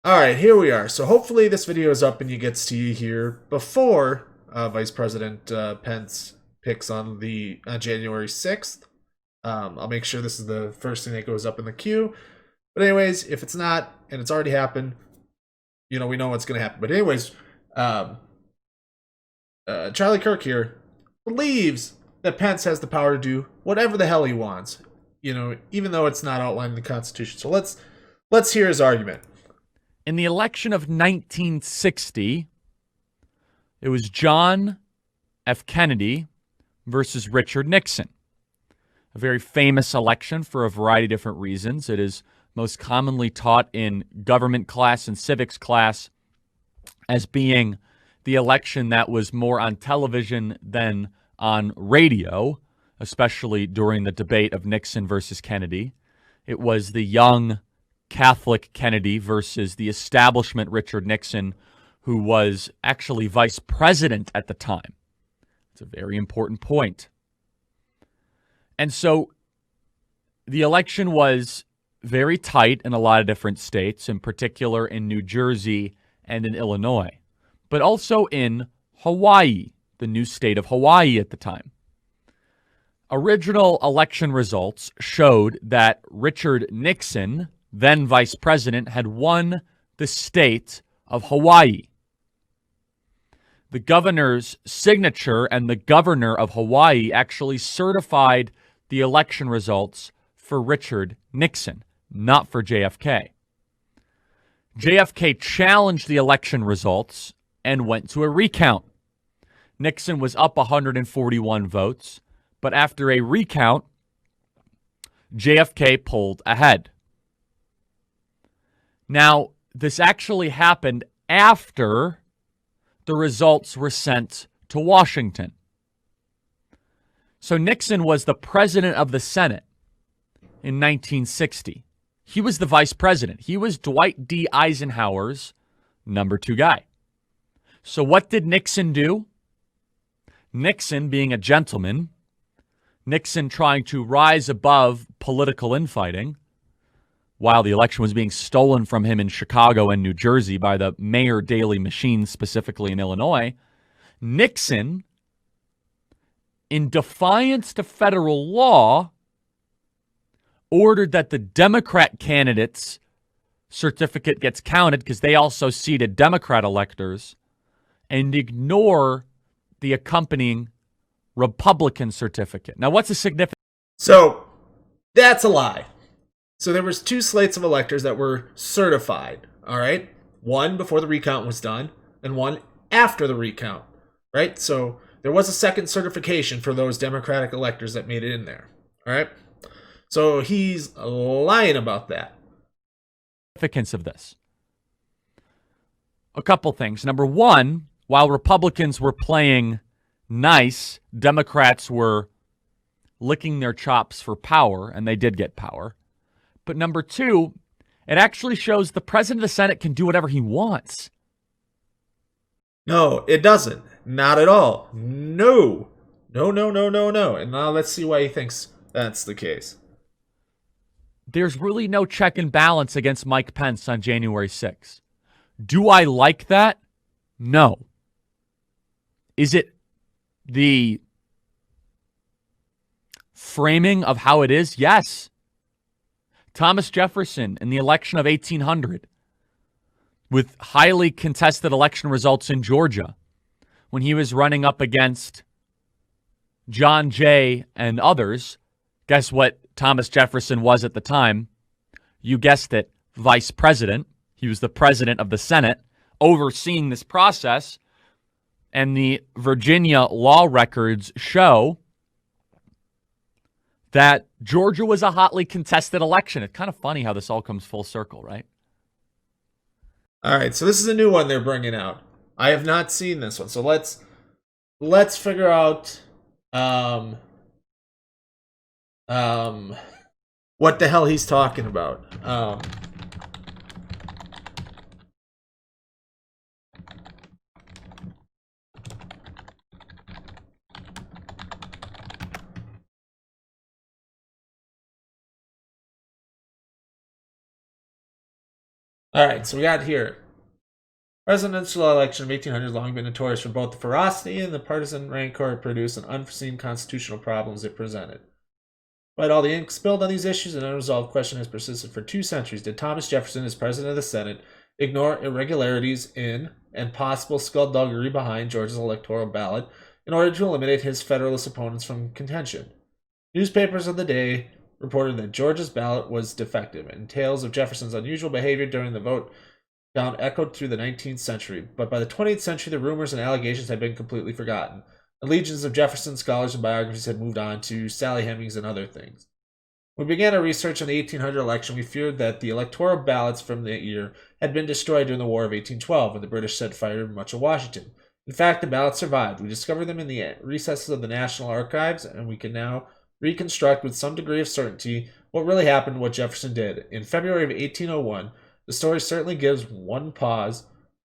Alright, here we are. So hopefully this video is up and you get to here before Vice President Pence picks on the January 6th. I'll make sure this is the first thing that goes up in the queue. But anyways, if it's not, and it's already happened, we know what's going to happen. But anyways, Charlie Kirk here believes that Pence has the power to do whatever the hell he wants, even though it's not outlined in the Constitution. So let's hear his argument. In the election of 1960, it was John F. Kennedy versus Richard Nixon. A very famous election for a variety of different reasons. It is most commonly taught in government class and civics class as being the election that was more on television than on radio, especially during the debate of Nixon versus Kennedy. It was the young Catholic Kennedy versus the establishment Richard Nixon, who was actually vice president at the time. It's a very important point. And so the election was very tight in a lot of different states, in particular in New Jersey and in Illinois, but also in Hawaii, the new state of Hawaii at the time. Original election results showed that Richard Nixon, then vice president, had won the state of Hawaii. The governor's signature and the governor of Hawaii actually certified the election results for Richard Nixon, not for JFK. JFK challenged the election results and went to a recount. Nixon was up 141 votes, but after a recount, JFK pulled ahead. Now, this actually happened after the results were sent to Washington. So Nixon was the president of the Senate in 1960. He was the vice president. He was Dwight D. Eisenhower's number 2 guy. So what did Nixon do? Nixon, being a gentleman, Nixon trying to rise above political infighting, while the election was being stolen from him in Chicago and New Jersey by the Mayor Daley machine, specifically in Illinois, Nixon, in defiance to federal law, ordered that the Democrat candidate's certificate gets counted because they also seated Democrat electors, and ignore the accompanying Republican certificate. Now, what's the significance? So that's a lie. So there was 2 slates of electors that were certified, all right? One before the recount was done and one after the recount, right? So there was a second certification for those Democratic electors that made it in there, all right? So he's lying about that. Significance of this. A couple things. Number one, while Republicans were playing nice, Democrats were licking their chops for power, and they did get power. But number two, it actually shows the president of the Senate can do whatever he wants. No, it doesn't. Not at all. No. No. And now let's see why he thinks that's the case. There's really no check and balance against Mike Pence on January 6th. Do I like that? No. Is it the framing of how it is? Yes. Thomas Jefferson in the election of 1800, with highly contested election results in Georgia, when he was running up against John Jay and others, guess what Thomas Jefferson was at the time? You guessed it, vice president. He was the president of the Senate, overseeing this process. And the Virginia law records show that Georgia was a hotly contested election. It's kind of funny how this all comes full circle, right? All right, so this is a new one they're bringing out. I have not seen this one, so let's figure out what the hell he's talking about. All right, so we got here. Presidential election of 1800 has long been notorious for both the ferocity and the partisan rancor it produced and unforeseen constitutional problems it presented. Despite all the ink spilled on these issues, an unresolved question has persisted for 2 centuries. Did Thomas Jefferson, as president of the Senate, ignore irregularities in and possible skullduggery behind Georgia's electoral ballot in order to eliminate his Federalist opponents from contention? Newspapers of the day reported that Georgia's ballot was defective, and tales of Jefferson's unusual behavior during the vote count echoed through the 19th century. But by the 20th century, the rumors and allegations had been completely forgotten. And legions of Jefferson scholars and biographies had moved on to Sally Hemings and other things. When we began our research on the 1800 election, we feared that the electoral ballots from that year had been destroyed during the War of 1812 when the British set fire to much of Washington. In fact, the ballots survived. We discovered them in the recesses of the National Archives, and we can now reconstruct with some degree of certainty what really happened and what Jefferson did. In February of 1801, the story certainly gives one pause,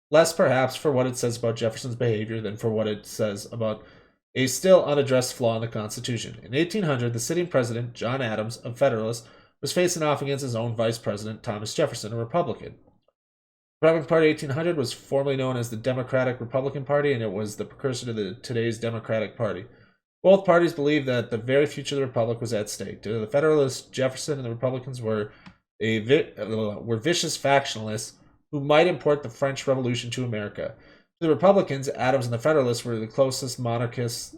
less perhaps for what it says about Jefferson's behavior than for what it says about a still unaddressed flaw in the Constitution. In 1800, the sitting president, John Adams, a Federalist, was facing off against his own vice president, Thomas Jefferson, a Republican. The Republican Party 1800 was formerly known as the Democratic Republican Party, and it was the precursor to today's Democratic Party. Both parties believed that the very future of the Republic was at stake. The Federalists, Jefferson, and the Republicans were vicious factionalists who might import the French Revolution to America. To the Republicans, Adams and the Federalists were the closest monarchists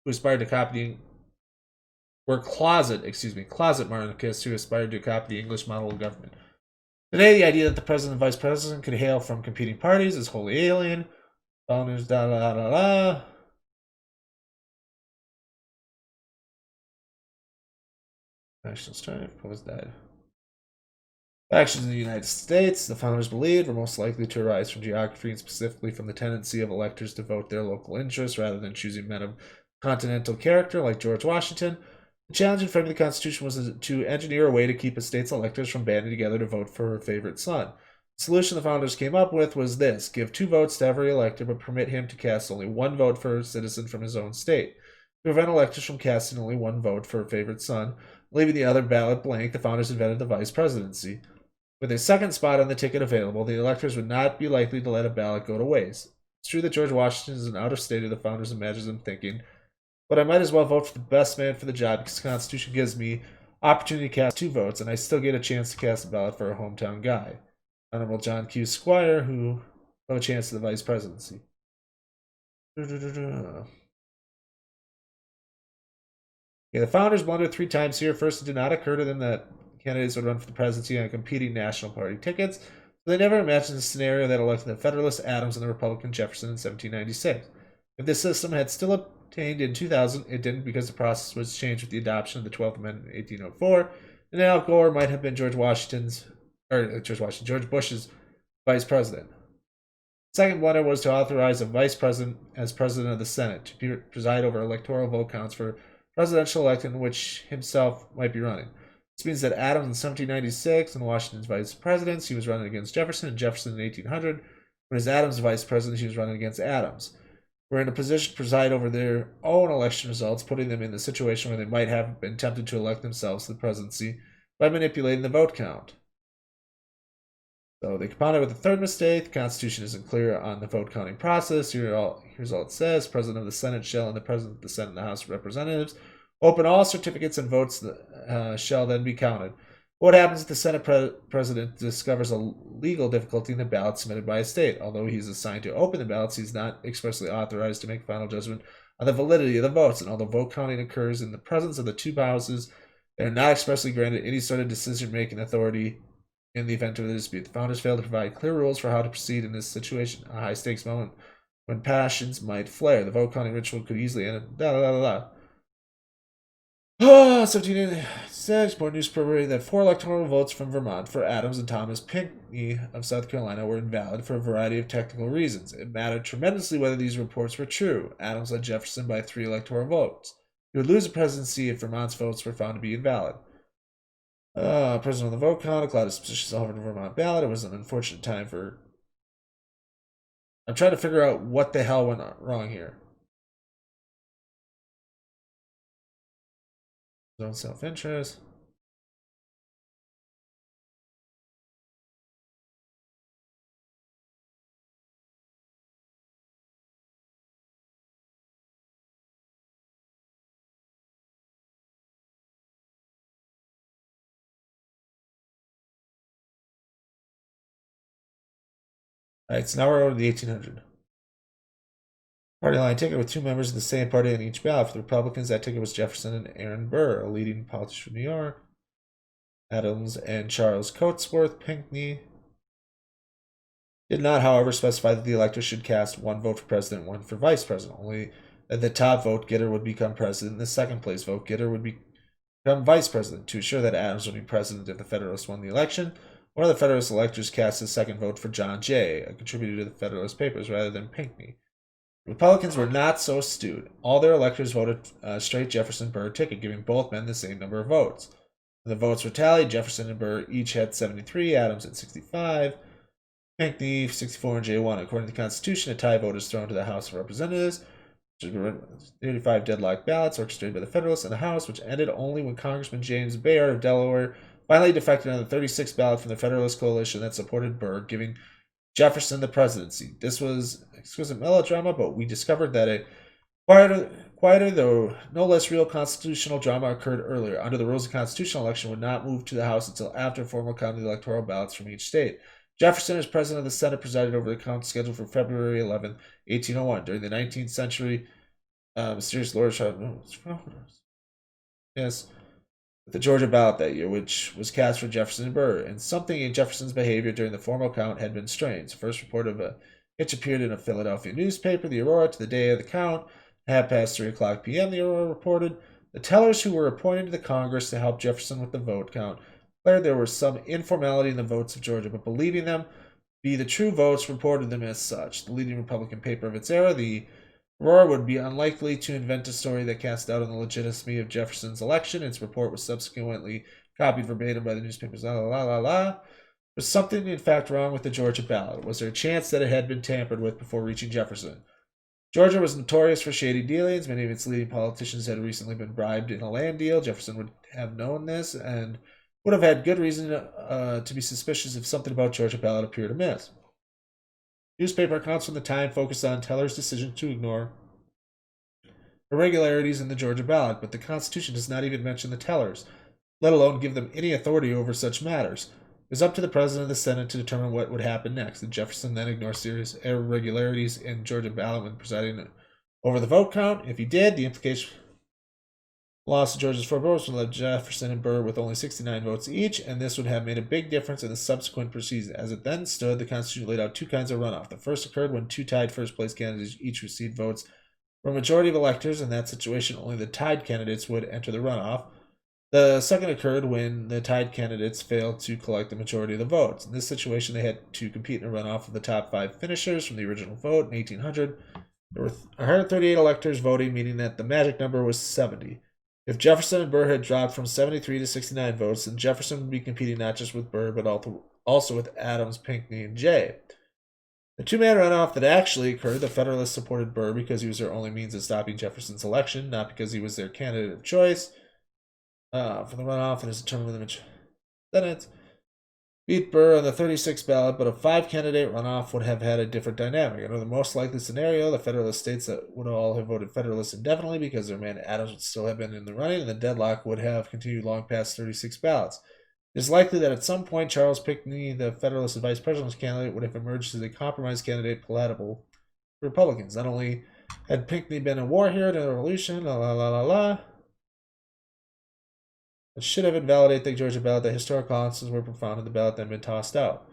who aspired to copy closet monarchists who aspired to copy the English model of government. Today, the idea that the president and vice president could hail from competing parties is wholly alien. Founders, da da da da. National strife, what was that? Factions in the United States, the founders believed, were most likely to arise from geography and specifically from the tendency of electors to vote their local interests rather than choosing men of continental character like George Washington. The challenge in framing the Constitution was to engineer a way to keep a state's electors from banding together to vote for her favorite son. The solution the founders came up with was this: give 2 votes to every elector, but permit him to cast only 1 vote for a citizen from his own state. To prevent electors from casting only 1 vote for a favorite son, leaving the other ballot blank, the founders invented the vice presidency. With a second spot on the ticket available, the electors would not be likely to let a ballot go to waste. It's true that George Washington is an out-of-stater, the founders imagined them thinking, but I might as well vote for the best man for the job because the Constitution gives me opportunity to cast 2 votes, and I still get a chance to cast a ballot for a hometown guy. Honorable John Q. Squire, who have a chance to the vice presidency. Yeah, the founders blundered 3 times here. First, it did not occur to them that candidates would run for the presidency on competing national party tickets, so they never imagined a scenario that elected the Federalist Adams and the Republican Jefferson in 1796. If this system had still obtained in 2000, it didn't because the process was changed with the adoption of the 12th Amendment in 1804, and Al Gore might have been George Bush's vice president. Second blunder was to authorize a vice president as president of the Senate to preside over electoral vote counts for presidential election in which himself might be running. This means that Adams in 1796 and Washington's vice presidents, he was running against Jefferson, and Jefferson in 1800, when as Adams vice president, he was running against Adams, were in a position to preside over their own election results, putting them in the situation where they might have been tempted to elect themselves to the presidency by manipulating the vote count. So they compounded with the third mistake. The Constitution isn't clear on the vote counting process. Here's all it says. President of the Senate shall and the President of the Senate and the House of Representatives open all certificates and votes shall then be counted. What happens if the Senate president discovers a legal difficulty in the ballot submitted by a state? Although he's assigned to open the ballots, he's not expressly authorized to make final judgment on the validity of the votes. And although vote counting occurs in the presence of the 2 houses, they are not expressly granted any sort of decision-making authority in the event of a dispute. The founders failed to provide clear rules for how to proceed in this situation, a high-stakes moment when passions might flare. The vote counting ritual could easily end in 1786, more newspaper that 4 electoral votes from Vermont for Adams and Thomas Pinckney of South Carolina were invalid for a variety of technical reasons. It mattered tremendously whether these reports were true. Adams led Jefferson by 3 electoral votes. He would lose the presidency if Vermont's votes were found to be invalid. President of the vote count, a cloud of suspicious all over the Vermont ballot. It was an unfortunate time for... I'm trying to figure out what the hell went wrong here. His own self-interest. All right, so now we're over to the 1800. Party line ticket with two members of the same party on each ballot. For the Republicans, that ticket was Jefferson and Aaron Burr, a leading politician from New York. Adams and Charles Cotesworth Pinckney did not, however, specify that the electors should cast one vote for president and one for vice president. Only that the top vote getter would become president, and the second place vote getter would become vice president. To assure that Adams would be president if the Federalists won the election, one of the Federalist electors cast his second vote for John Jay, a contributor to the Federalist Papers, rather than Pinckney. Republicans were not so astute. All their electors voted straight Jefferson Burr ticket, giving both men the same number of votes. When the votes were tallied, Jefferson and Burr each had 73, Adams had 65, Pinckney 64, and Jay 1. According to the Constitution, a tie vote is thrown to the House of Representatives. 35 deadlock ballots orchestrated by the Federalists in the House, which ended only when Congressman James Bayard of Delaware finally defected on the 36th ballot from the Federalist coalition that supported Burr, giving Jefferson the presidency. This was exquisite melodrama, but we discovered that a quieter, though no less real constitutional drama occurred earlier. Under the rules, the constitutional election would not move to the House until after formal count of the electoral ballots from each state. Jefferson, as president of the Senate, presided over the count scheduled for February 11, 1801. During the 19th century, mysterious lordship, yes, the Georgia ballot that year, which was cast for Jefferson and Burr, and something in Jefferson's behavior during the formal count had been strange. The first report of a hitch appeared in a Philadelphia newspaper, the Aurora, to the day of the count. At 3:30 p.m., the Aurora reported, the tellers who were appointed to the Congress to help Jefferson with the vote count declared there was some informality in the votes of Georgia, but believing them be the true votes, reported them as such. The leading Republican paper of its era, the Aurora, would be unlikely to invent a story that cast doubt on the legitimacy of Jefferson's election. Its report was subsequently copied verbatim by the newspapers. Was something, in fact, wrong with the Georgia ballot? Was there a chance that it had been tampered with before reaching Jefferson? Georgia was notorious for shady dealings. Many of its leading politicians had recently been bribed in a land deal. Jefferson would have known this and would have had good reason to be suspicious if something about Georgia ballot appeared amiss. Newspaper accounts from the time focused on tellers' decision to ignore irregularities in the Georgia ballot, but the Constitution does not even mention the tellers, let alone give them any authority over such matters. It was up to the President of the Senate to determine what would happen next. Did Jefferson then ignore serious irregularities in Georgia ballot when presiding over the vote count? If he did, the implication loss of Georgia's 4 votes would leave Jefferson and Burr with only 69 votes each, and this would have made a big difference in the subsequent proceedings. As it then stood, the Constitution laid out two kinds of runoff. The first occurred when two tied first-place candidates each received votes from a majority of electors. In that situation, only the tied candidates would enter the runoff. The second occurred when the tied candidates failed to collect the majority of the votes. In this situation, they had to compete in a runoff of the top 5 finishers from the original vote in 1800. There were 138 electors voting, meaning that the magic number was 70. If Jefferson and Burr had dropped from 73 to 69 votes, then Jefferson would be competing not just with Burr, but also with Adams, Pinckney, and Jay. The two-man runoff that actually occurred, the Federalists supported Burr because he was their only means of stopping Jefferson's election, not because he was their candidate of choice. For the runoff, and is determined with the Senate. Beat Burr on the 36th ballot, but a 5-candidate runoff would have had a different dynamic. Under the most likely scenario, the Federalist states that would all have voted Federalist indefinitely because their man Adams would still have been in the running, and the deadlock would have continued long past 36 ballots. It is likely that at some point, Charles Pinckney, the Federalist vice presidential candidate, would have emerged as a compromise candidate palatable for Republicans. Not only had Pinckney been a war hero during the Revolution, it should have invalidated the Georgia ballot. The historical answers were profound and the ballot then been tossed out.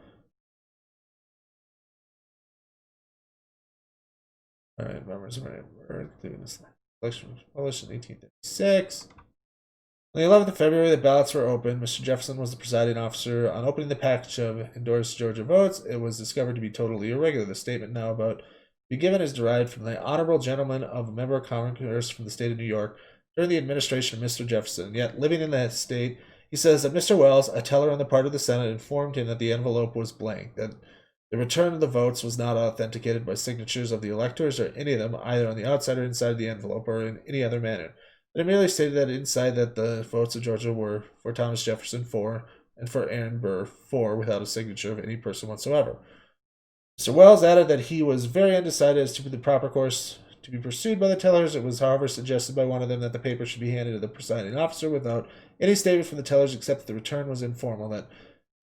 All right, members of this election was published in 1836. On the 11th of February, the ballots were opened. Mr. Jefferson was the presiding officer. On opening the package of endorsed Georgia votes, it was discovered to be totally irregular. The statement now about to be given is derived from the honorable gentleman of a member of Congress from the state of New York, during the administration of Mr. Jefferson. Yet, living in that state, he says that Mr. Wells, a teller on the part of the Senate, informed him that the envelope was blank, that the return of the votes was not authenticated by signatures of the electors or any of them, either on the outside or inside of the envelope or in any other manner. But it merely stated that inside that the votes of Georgia were for Thomas Jefferson 4 and for Aaron Burr 4 without a signature of any person whatsoever. Mr. Wells added that he was very undecided as to the proper course to be pursued by the tellers. It was, however, suggested by one of them that the paper should be handed to the presiding officer without any statement from the tellers except that the return was informal, that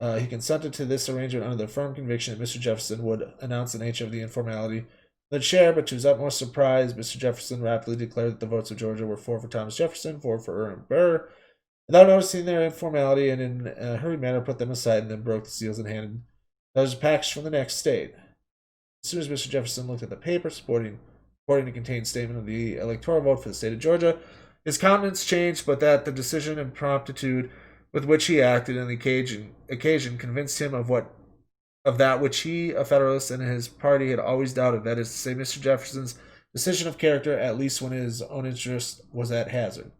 He consented to this arrangement under the firm conviction that Mr. Jefferson would announce the nature of the informality the chair, but to his utmost surprise, Mr. Jefferson rapidly declared that the votes of Georgia were 4 for Thomas Jefferson, 4 for Aaron Burr, without noticing their informality, and in a hurried manner put them aside and then broke the seals and handed those packaged from the next state. As soon as Mr. Jefferson looked at the paper purporting to contain statement of the electoral vote for the state of Georgia, his countenance changed, but that the decision and promptitude with which he acted on the occasion convinced him of that which he, a Federalist, and his party had always doubted, that is to say, Mr. Jefferson's decision of character, at least when his own interest was at hazard.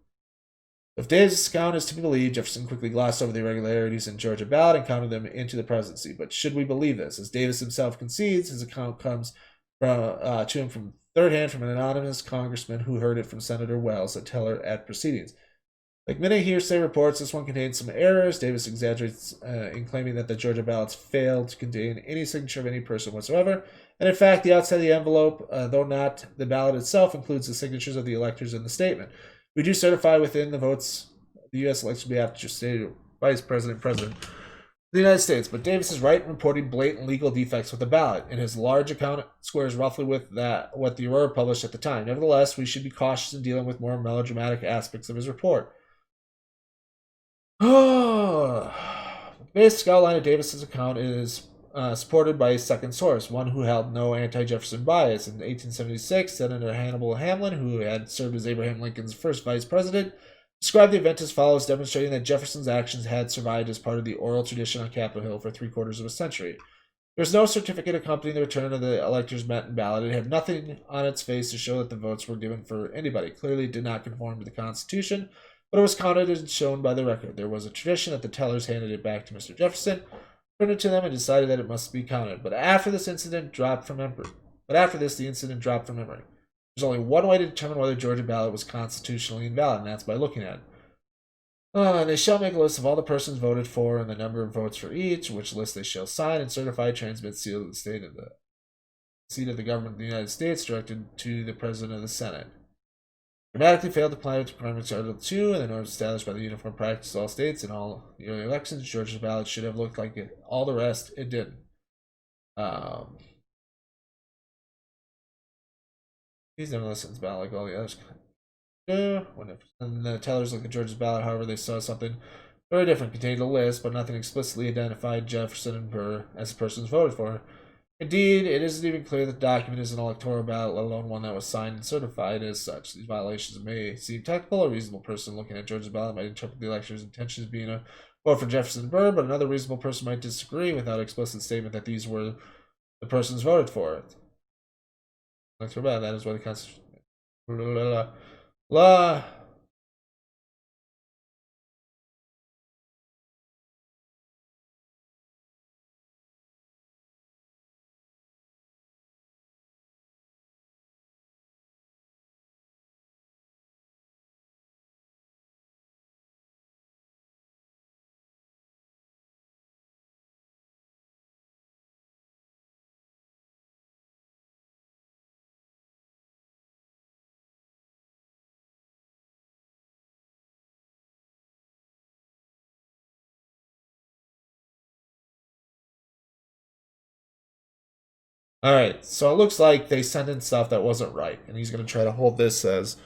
If Davis' account is to be believed, Jefferson quickly glossed over the irregularities in Georgia ballot and counted them into the presidency. But should we believe this? As Davis himself concedes, his account comes to him from third hand from an anonymous congressman who heard it from Senator Wells, a teller at proceedings. Like many hearsay reports, this one contains some errors. Davis exaggerates in claiming that the Georgia ballots failed to contain any signature of any person whatsoever. And in fact, the outside of the envelope, though not the ballot itself, includes the signatures of the electors in the statement. We do certify within the votes the U.S. election will be after stated Vice President, President of the United States. But Davis is right in reporting blatant legal defects with the ballot, and his large account squares roughly with what the Aurora published at the time. Nevertheless, we should be cautious in dealing with more melodramatic aspects of his report. The basic outline of Davis's account is supported by a second source, one who held no anti-Jefferson bias. In 1876, Senator Hannibal Hamlin, who had served as Abraham Lincoln's first vice president, described the event as follows, demonstrating that Jefferson's actions had survived as part of the oral tradition on Capitol Hill for 3/4 of a century. There was no certificate accompanying the return of the electors met and ballot. It had nothing on its face to show that the votes were given for anybody. Clearly did not conform to the Constitution, but it was counted and shown by the record. There was a tradition that the tellers handed it back to Mr. Jefferson, turned it to them, and decided that it must be counted. But after this, the incident dropped from memory. There's only one way to determine whether Georgia ballot was constitutionally invalid, and that's by looking at it. And they shall make a list of all the persons voted for and the number of votes for each, which list they shall sign and certify, transmit, seal to the state of the seat of the government of the United States, directed to the President of the Senate. Dramatically failed to comply with Requirements Article 2 and the norms established by the uniform practice of all states in all the early elections. Georgia's ballot should have looked like all the rest. It didn't. He's never listened to the ballot like all the others. When the tellers looked at Georgia's ballot, however, they saw something very different, contained a list, but nothing explicitly identified Jefferson and Burr as the persons voted for. Indeed, it isn't even clear that the document is an electoral ballot, let alone one that was signed and certified as such. These violations may seem technical. A reasonable person looking at Georgia's ballot might interpret the elector's intention as being a vote for Jefferson and Burr, but another reasonable person might disagree without explicit statement that these were the persons voted for. Electoral ballot, that is why the Constitution. All right, so it looks like they sent in stuff that wasn't right, and he's going to try to hold this as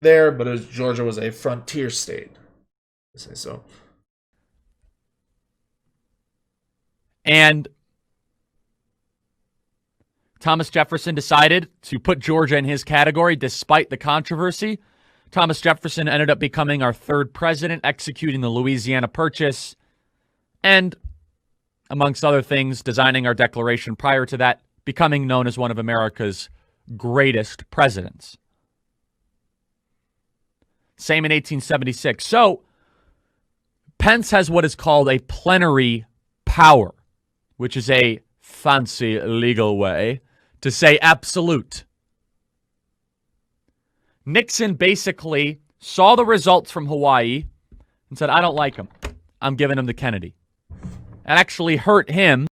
there, but as Georgia was a frontier state. I say so. And Thomas Jefferson decided to put Georgia in his category despite the controversy. Thomas Jefferson ended up becoming our third president, executing the Louisiana Purchase, and amongst other things, designing our Declaration prior to that, becoming known as one of America's greatest presidents. Same in 1876. So, Pence has what is called a plenary power, which is a fancy legal way to say absolute. Nixon basically saw the results from Hawaii and said, I don't like them. I'm giving them to Kennedy. It actually hurt him.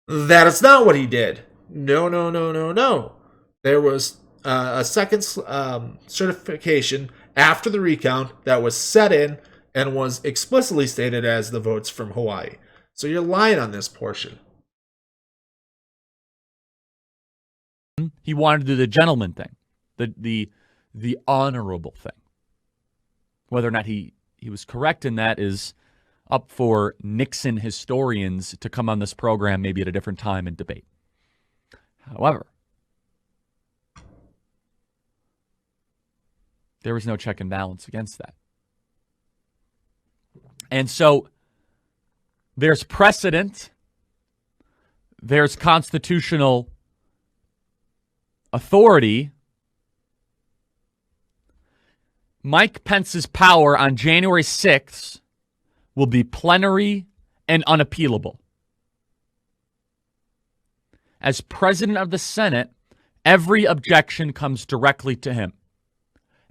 That is not what he did. No. There was a second certification after the recount that was set in and was explicitly stated as the votes from Hawaii. So you're lying on this portion. He wanted to do the gentleman thing, the honorable thing. Whether or not he was correct in that is up for Nixon historians to come on this program maybe at a different time and debate. However, there was no check and balance against that. And so there's precedent, there's constitutional authority. Mike Pence's power on January 6th will be plenary and unappealable. As president of the Senate, every objection comes directly to him.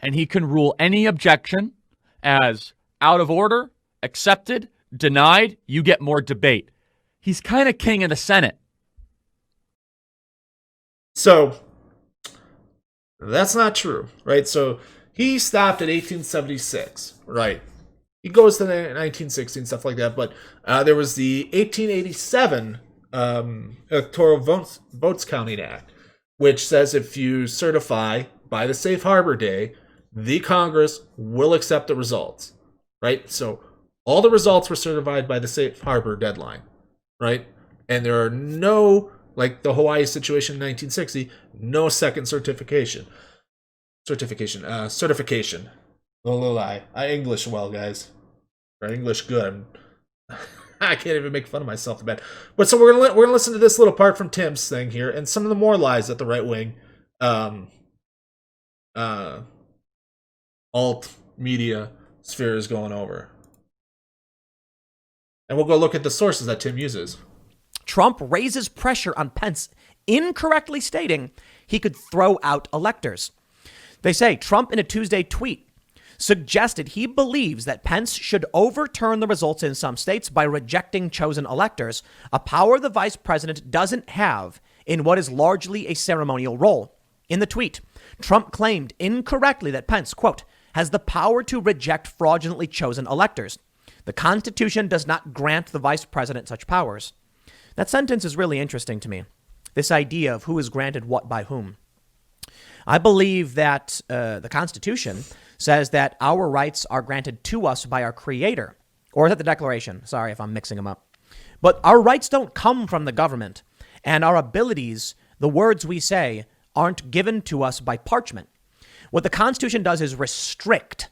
And he can rule any objection as out of order, accepted, denied, you get more debate. He's kind of king of the Senate. So, that's not true, right? So, he stopped at 1876, right? He goes to the 1960 and stuff like that, but there was the 1887 Electoral Votes Counting Act, which says if you certify by the Safe Harbor Day, the Congress will accept the results, right? So all the results were certified by the Safe Harbor deadline, right? And there are no, like the Hawaii situation in 1960, no second certification. I English well, guys. Or English good. I can't even make fun of myself a bit. But so we're gonna listen to this little part from Tim's thing here, and some of the more lies that the right wing, alt media sphere is going over, and we'll go look at the sources that Tim uses. Trump raises pressure on Pence, incorrectly stating he could throw out electors. They say Trump, in a Tuesday tweet, suggested he believes that Pence should overturn the results in some states by rejecting chosen electors, a power the vice president doesn't have in what is largely a ceremonial role. In the tweet, Trump claimed incorrectly that Pence, quote, has the power to reject fraudulently chosen electors. The Constitution does not grant the vice president such powers. That sentence is really interesting to me. This idea of who is granted what by whom. I believe that the Constitution says that our rights are granted to us by our Creator. Or is that the Declaration? Sorry if I'm mixing them up. But our rights don't come from the government. And our abilities, the words we say, aren't given to us by parchment. What the Constitution does is restrict.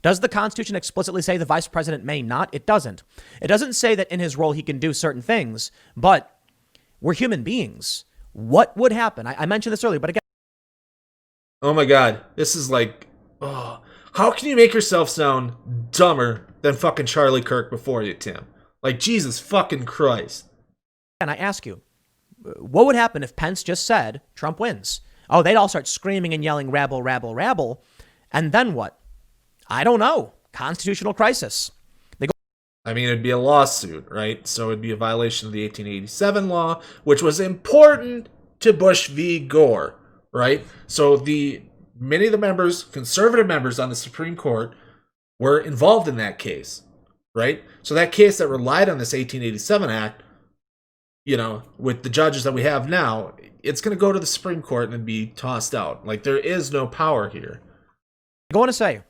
Does the Constitution explicitly say the vice president may not? It doesn't. It doesn't say that in his role he can do certain things, but we're human beings. What would happen? I mentioned this earlier, but again. Oh my God, this is like, oh, how can you make yourself sound dumber than fucking Charlie Kirk before you, Tim? Like, Jesus fucking Christ. And I ask you, what would happen if Pence just said Trump wins? Oh, they'd all start screaming and yelling, rabble, rabble, rabble. And then what? I don't know. Constitutional crisis. I mean, it'd be a lawsuit, right? So it'd be a violation of the 1887 law, which was important to Bush v. Gore, right? So many of the members, conservative members on the Supreme Court, were involved in that case, right? So that case that relied on this 1887 Act, you know, with the judges that we have now, it's going to go to the Supreme Court and be tossed out. Like, there is no power here. I want to say,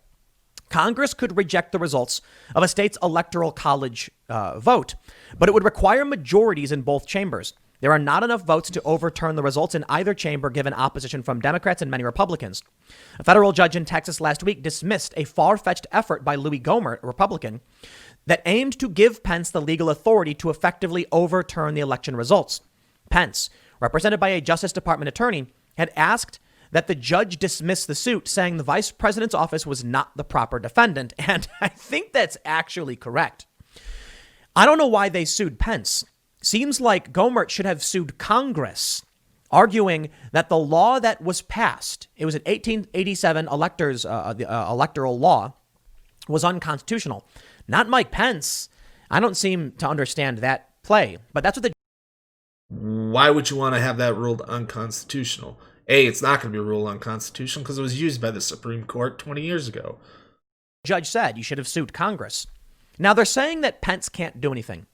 Congress could reject the results of a state's electoral college vote, but it would require majorities in both chambers. There are not enough votes to overturn the results in either chamber, given opposition from Democrats and many Republicans. A federal judge in Texas last week dismissed a far-fetched effort by Louis Gohmert, a Republican, that aimed to give Pence the legal authority to effectively overturn the election results. Pence, represented by a Justice Department attorney, had asked that the judge dismiss the suit, saying the vice president's office was not the proper defendant. And I think that's actually correct. I don't know why they sued Pence. Seems like Gohmert should have sued Congress, arguing that the law that was passed, it was an 1887 electoral law, was unconstitutional. Not Mike Pence. I don't seem to understand that play, but that's what the... Why would you want to have that ruled unconstitutional? A, it's not going to be ruled unconstitutional because it was used by the Supreme Court 20 years ago. judge said you should have sued Congress. Now they're saying that Pence can't do anything.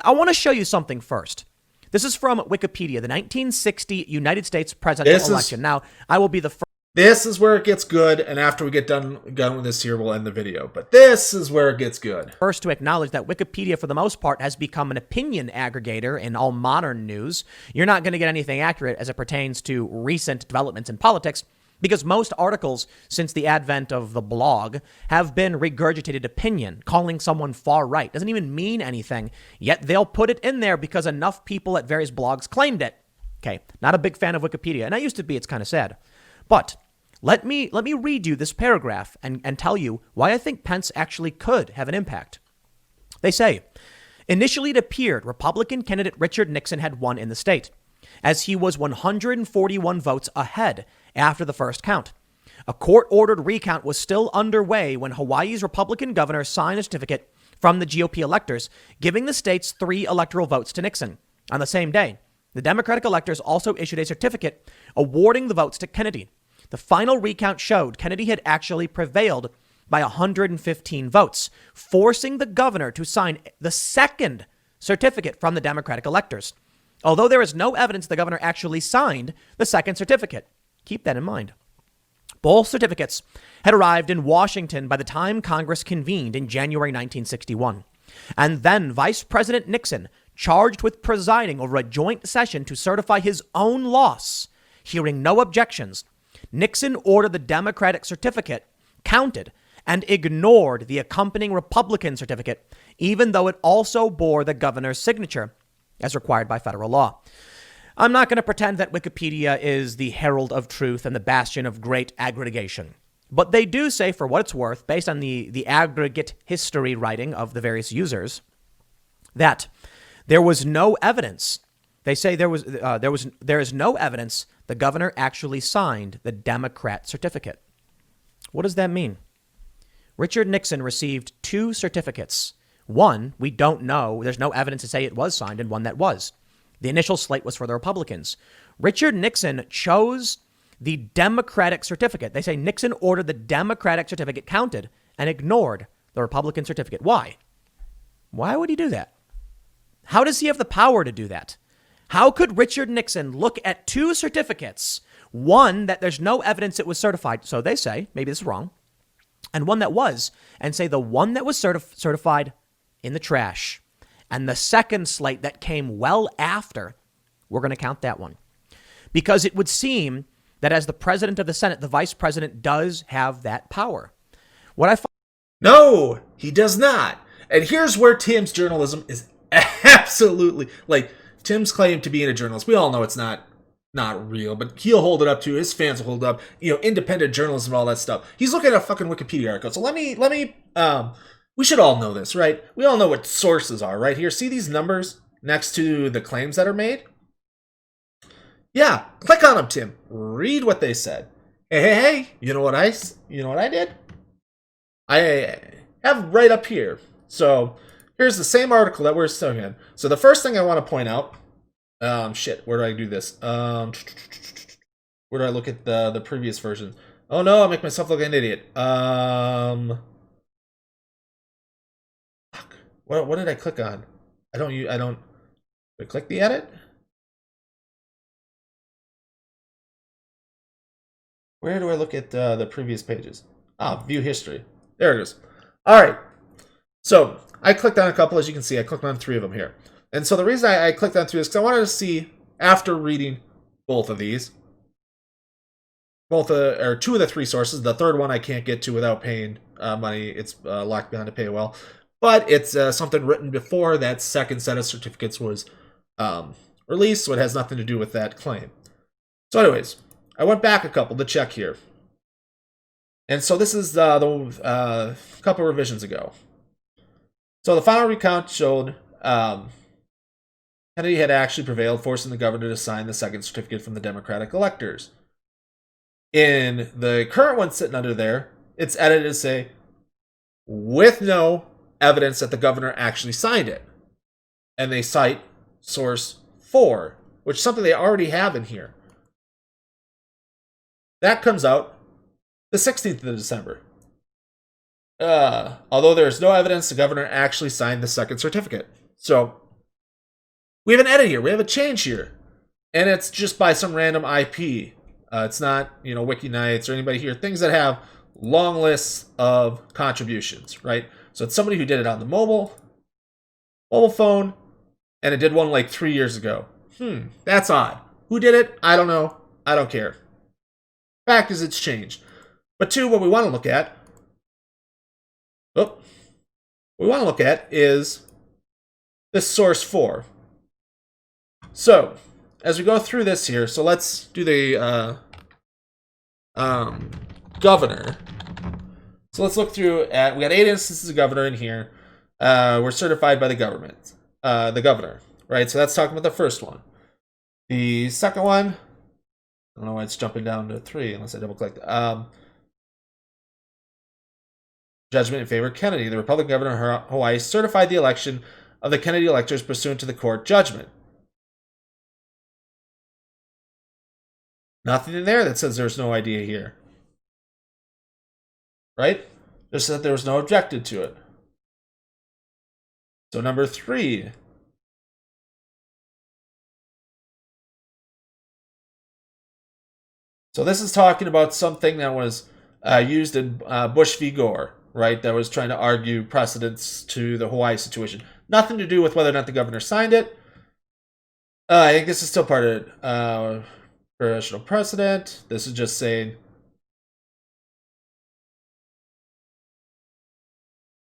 I want to show you something first. This is from Wikipedia, the 1960 United States presidential election. Now, I will be the first. This is where it gets good, and after we get done with this here, we'll end the video. But this is where it gets good. First to acknowledge that Wikipedia, for the most part, has become an opinion aggregator in all modern news. You're not going to get anything accurate as it pertains to recent developments in politics, because most articles since the advent of the blog have been regurgitated opinion. Calling someone far right doesn't even mean anything, yet they'll put it in there because enough people at various blogs claimed it. Okay, not a big fan of Wikipedia, and I used to be. It's kind of sad. But let me read you this paragraph and tell you why I think Pence actually could have an impact. They say, initially it appeared Republican candidate Richard Nixon had won in the state, as he was 141 votes ahead after the first count. A court-ordered recount was still underway when Hawaii's Republican governor signed a certificate from the GOP electors, giving the state's 3 electoral votes to Nixon. On the same day, the Democratic electors also issued a certificate awarding the votes to Kennedy. The final recount showed Kennedy had actually prevailed by 115 votes, forcing the governor to sign the second certificate from the Democratic electors. Although there is no evidence the governor actually signed the second certificate. Keep that in mind. Both certificates had arrived in Washington by the time Congress convened in January 1961. And then Vice President Nixon, charged with presiding over a joint session to certify his own loss, hearing no objections, Nixon ordered the Democratic certificate counted and ignored the accompanying Republican certificate, even though it also bore the governor's signature, as required by federal law. I'm not going to pretend that Wikipedia is the herald of truth and the bastion of great aggregation. But they do say, for what it's worth, based on the aggregate history writing of the various users, that there was no evidence. They say there is no evidence the governor actually signed the Democrat certificate. What does that mean? Richard Nixon received 2 certificates. One, we don't know. There's no evidence to say it was signed, and one that was. The initial slate was for the Republicans. Richard Nixon chose the Democratic certificate. They say Nixon ordered the Democratic certificate counted and ignored the Republican certificate. Why? Why would he do that? How does he have the power to do that? How could Richard Nixon look at 2 certificates, one that there's no evidence it was certified, so they say, maybe this is wrong, and one that was, and say the one that was certified in the trash, and the second slate that came well after, we're going to count that one. Because it would seem that as the president of the Senate, the vice president does have that power. No, he does not. And here's where Tim's journalism is absolutely, like, Tim's claim to being a journalist, we all know it's not real, but he'll hold it up to, his fans will hold it up, independent journalism and all that stuff. He's looking at a fucking Wikipedia article. So let me, we should all know this, right? We all know what sources are, right here. See these numbers next to the claims that are made? Yeah, click on them, Tim. Read what they said. Hey, you know what I did? I have right up here. So here's the same article that we're stuck in. So the first thing I want to point out, where do I do this? Where do I look at the previous version? Oh no, I'll make myself look like an idiot. What did I click on? Did I click the edit? Where do I look at the previous pages? View history. There it is. All right. So I clicked on a couple, as you can see. I clicked on 3 of them here. And so the reason I clicked on 3 is because I wanted to see, after reading both of these, or 2 of the 3 sources. The third one I can't get to without paying money. It's locked behind a paywall. But it's something written before that second set of certificates was released, so it has nothing to do with that claim. So anyways, I went back a couple to check here. And so this is the couple revisions ago. So the final recount showed Kennedy had actually prevailed, forcing the governor to sign the second certificate from the Democratic electors. In the current one sitting under there, it's edited to say, with no evidence that the governor actually signed it. And they cite source 4, which is something they already have in here. That comes out the 16th of December. although there is no evidence the governor actually signed the second certificate. So we have an edit here. We have a change here. And it's just by some random IP. It's not, Wiki Nights or anybody here. Things that have long lists of contributions, right? So it's somebody who did it on the mobile phone, and it did one like 3 years ago. That's odd. Who did it? I don't know. I don't care. Fact is, it's changed. But two, what we want to look at, is this source 4. So, as we go through this here, so let's do the governor. So let's look through at, we got 8 instances of governor in here. We're certified by the governor, right? So that's talking about the first one. The second one, I don't know why it's jumping down to 3 unless I double click. Judgment in favor of Kennedy. The Republican governor of Hawaii certified the election of the Kennedy electors pursuant to the court judgment. Nothing in there that says there's no idea here. Right? Just that there was no objected to it. So number 3. So this is talking about something that was used in Bush v. Gore, right? That was trying to argue precedents to the Hawaii situation. Nothing to do with whether or not the governor signed it. I think this is still part of congressional precedent. This is just saying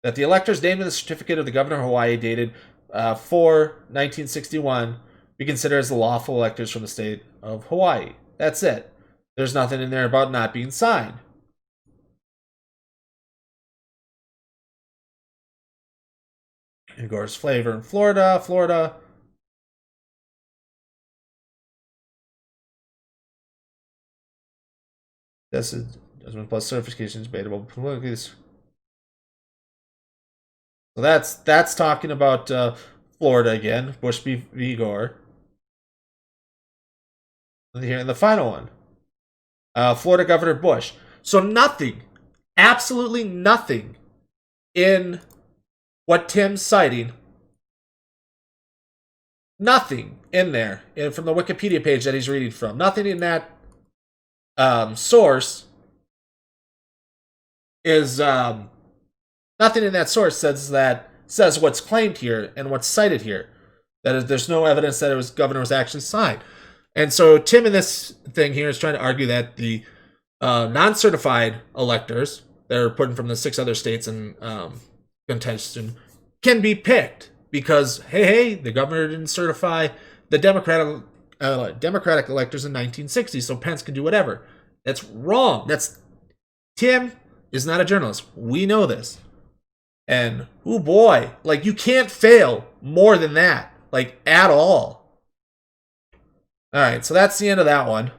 that the electors named in the certificate of the governor of Hawaii dated 4/1961 be considered as the lawful electors from the state of Hawaii. That's it. There's nothing in there about not being signed. And Gore's flavor in Florida. This is judgment plus certification is debatable. So that's talking about Florida again, Bush v. Gore. And here in the final one, Florida Governor Bush. So nothing, absolutely nothing in what Tim's citing. Nothing in there from the Wikipedia page that he's reading from. Nothing in that source is nothing in that source says what's claimed here and what's cited here. That is, there's no evidence that governor was actually signed. And so Tim in this thing here is trying to argue that the non-certified electors that are put in from the 6 other states in contention can be picked because, hey, the governor didn't certify the Democratic electors in 1960, so Pence can do whatever. That's wrong. Tim is not a journalist. We know this. And, oh boy, like, you can't fail more than that, like, at all. All right, so that's the end of that one.